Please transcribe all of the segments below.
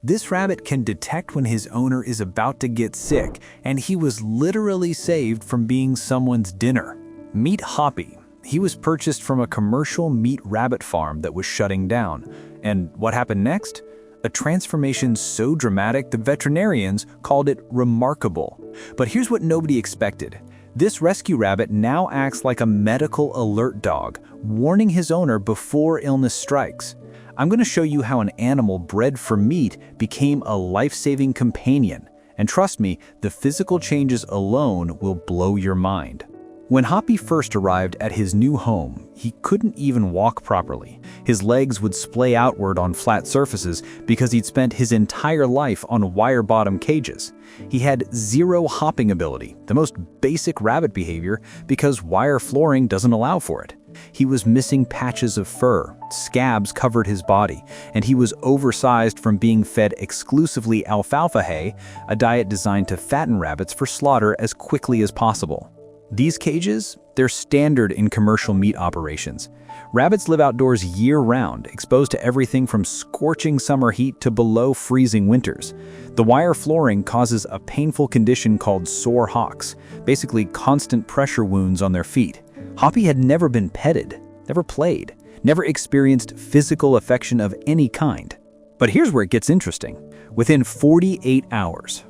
This rabbit can detect when his owner is about to get sick, and he was literally saved from being someone's dinner. Meet Hoppy. He was purchased from a commercial meat rabbit farm that was shutting down. And what happened next? A transformation so dramatic the veterinarians called it remarkable. But here's what nobody expected. This rescue rabbit now acts like a medical alert dog, warning his owner before illness strikes. I'm going to show you how an animal bred for meat became a life-saving companion. And trust me, the physical changes alone will blow your mind. When Hoppy first arrived at his new home, he couldn't even walk properly. His legs would splay outward on flat surfaces because he'd spent his entire life on wire-bottom cages. He had zero hopping ability, the most basic rabbit behavior, because wire flooring doesn't allow for it. He was missing patches of fur, scabs covered his body, and he was oversized from being fed exclusively alfalfa hay, a diet designed to fatten rabbits for slaughter as quickly as possible. These cages, they're standard in commercial meat operations. Rabbits live outdoors year-round, exposed to everything from scorching summer heat to below freezing winters. The wire flooring causes a painful condition called sore hocks, basically constant pressure wounds on their feet. Hoppy had never been petted, never played, never experienced physical affection of any kind. But here's where it gets interesting. Within 48 hours,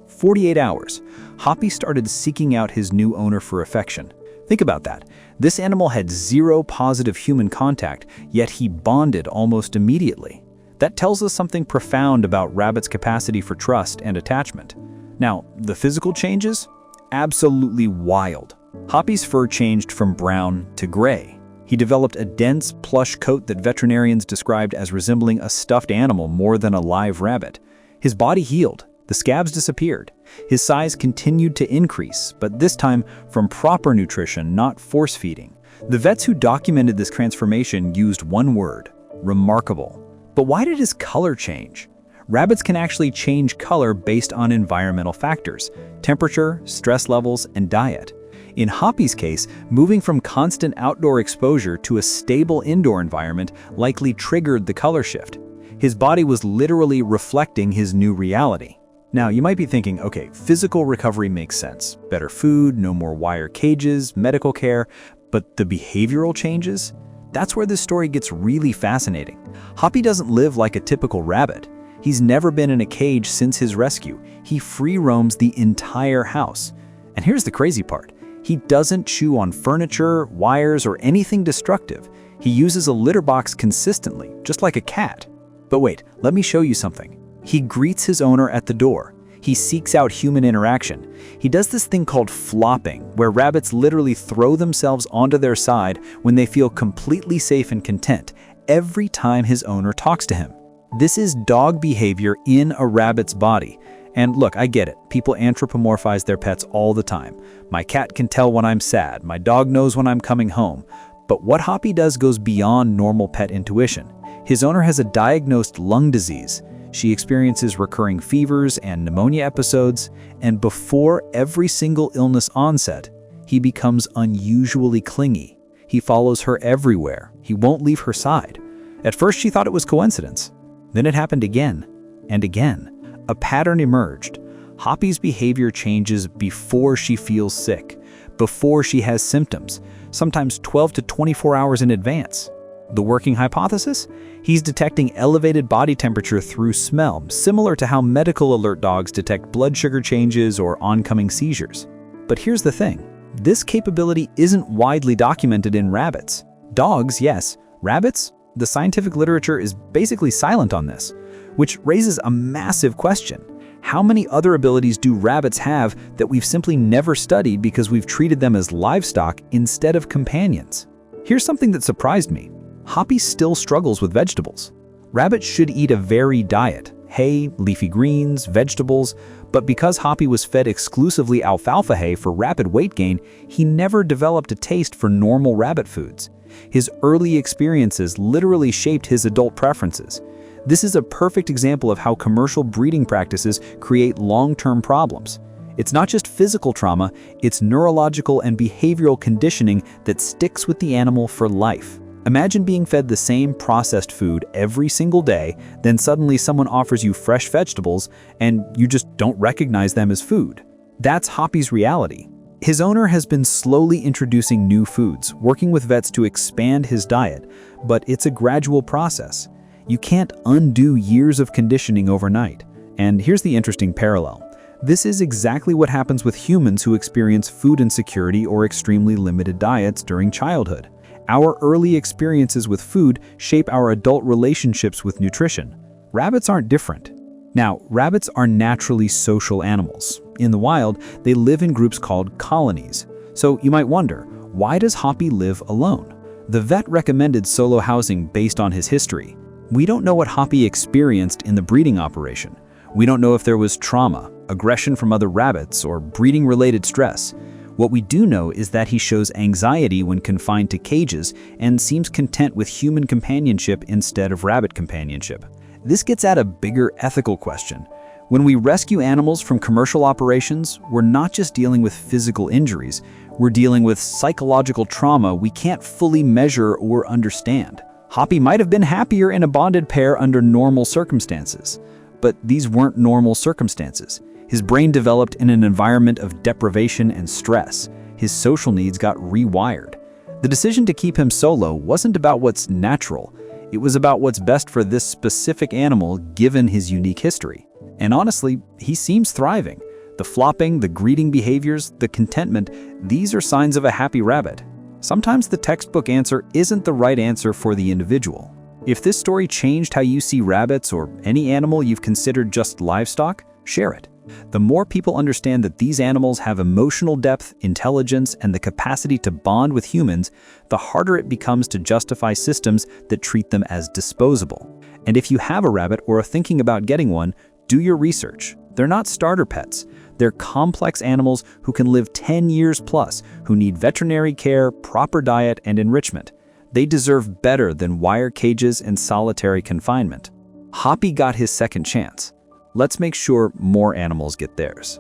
Hoppy started seeking out his new owner for affection. Think about that. This animal had zero positive human contact, yet he bonded almost immediately. That tells us something profound about rabbits' capacity for trust and attachment. Now, the physical changes? Absolutely wild. Hoppy's fur changed from brown to gray. He developed a dense, plush coat that veterinarians described as resembling a stuffed animal more than a live rabbit. His body healed. The scabs disappeared. His size continued to increase, but this time from proper nutrition, not force feeding. The vets who documented this transformation used one word: remarkable. But why did his color change? Rabbits can actually change color based on environmental factors: temperature, stress levels, and diet. In Hoppy's case, moving from constant outdoor exposure to a stable indoor environment likely triggered the color shift. His body was literally reflecting his new reality. Now, you might be thinking, okay, physical recovery makes sense. Better food, no more wire cages, medical care, but the behavioral changes? That's where this story gets really fascinating. Hoppy doesn't live like a typical rabbit. He's never been in a cage since his rescue. He free roams the entire house. And here's the crazy part. He doesn't chew on furniture, wires, or anything destructive. He uses a litter box consistently, just like a cat. But wait, let me show you something. He greets his owner at the door. He seeks out human interaction. He does this thing called flopping, where rabbits literally throw themselves onto their side when they feel completely safe and content, every time his owner talks to him. This is dog behavior in a rabbit's body. And look, I get it. People anthropomorphize their pets all the time. My cat can tell when I'm sad. My dog knows when I'm coming home. But what Hoppy does goes beyond normal pet intuition. His owner has a diagnosed lung disease. She experiences recurring fevers and pneumonia episodes, and before every single illness onset, he becomes unusually clingy. He follows her everywhere. He won't leave her side. At first, she thought it was coincidence. Then it happened again and again. A pattern emerged. Hoppy's behavior changes before she feels sick, before she has symptoms, sometimes 12 to 24 hours in advance. The working hypothesis? He's detecting elevated body temperature through smell, similar to how medical alert dogs detect blood sugar changes or oncoming seizures. But here's the thing. This capability isn't widely documented in rabbits. Dogs, yes. Rabbits? The scientific literature is basically silent on this, which raises a massive question. How many other abilities do rabbits have that we've simply never studied because we've treated them as livestock instead of companions? Here's something that surprised me. Hoppy still struggles with vegetables. Rabbits should eat a varied diet: hay, leafy greens, vegetables, but because Hoppy was fed exclusively alfalfa hay for rapid weight gain, he never developed a taste for normal rabbit foods. His early experiences literally shaped his adult preferences. This is a perfect example of how commercial breeding practices create long-term problems. It's not just physical trauma, it's neurological and behavioral conditioning that sticks with the animal for life. Imagine being fed the same processed food every single day, then suddenly someone offers you fresh vegetables and you just don't recognize them as food. That's Hoppy's reality. His owner has been slowly introducing new foods, working with vets to expand his diet, but it's a gradual process. You can't undo years of conditioning overnight. And here's the interesting parallel. This is exactly what happens with humans who experience food insecurity or extremely limited diets during childhood. Our early experiences with food shape our adult relationships with nutrition. Rabbits aren't different. Now, rabbits are naturally social animals. In the wild, they live in groups called colonies. So you might wonder, why does Hoppy live alone? The vet recommended solo housing based on his history. We don't know what Hoppy experienced in the breeding operation. We don't know if there was trauma, aggression from other rabbits, or breeding-related stress. What we do know is that he shows anxiety when confined to cages and seems content with human companionship instead of rabbit companionship. This gets at a bigger ethical question. When we rescue animals from commercial operations, we're not just dealing with physical injuries, we're dealing with psychological trauma we can't fully measure or understand. Hoppy might have been happier in a bonded pair under normal circumstances, but these weren't normal circumstances. His brain developed in an environment of deprivation and stress. His social needs got rewired. The decision to keep him solo wasn't about what's natural. It was about what's best for this specific animal given his unique history. And honestly, he seems thriving. The flopping, the greeting behaviors, the contentment, these are signs of a happy rabbit. Sometimes the textbook answer isn't the right answer for the individual. If this story changed how you see rabbits or any animal you've considered just livestock, share it. The more people understand that these animals have emotional depth, intelligence, and the capacity to bond with humans, the harder it becomes to justify systems that treat them as disposable. And if you have a rabbit or are thinking about getting one, do your research. They're not starter pets. They're complex animals who can live 10 years plus, who need veterinary care, proper diet, and enrichment. They deserve better than wire cages and solitary confinement. Hoppy got his second chance. Let's make sure more animals get theirs.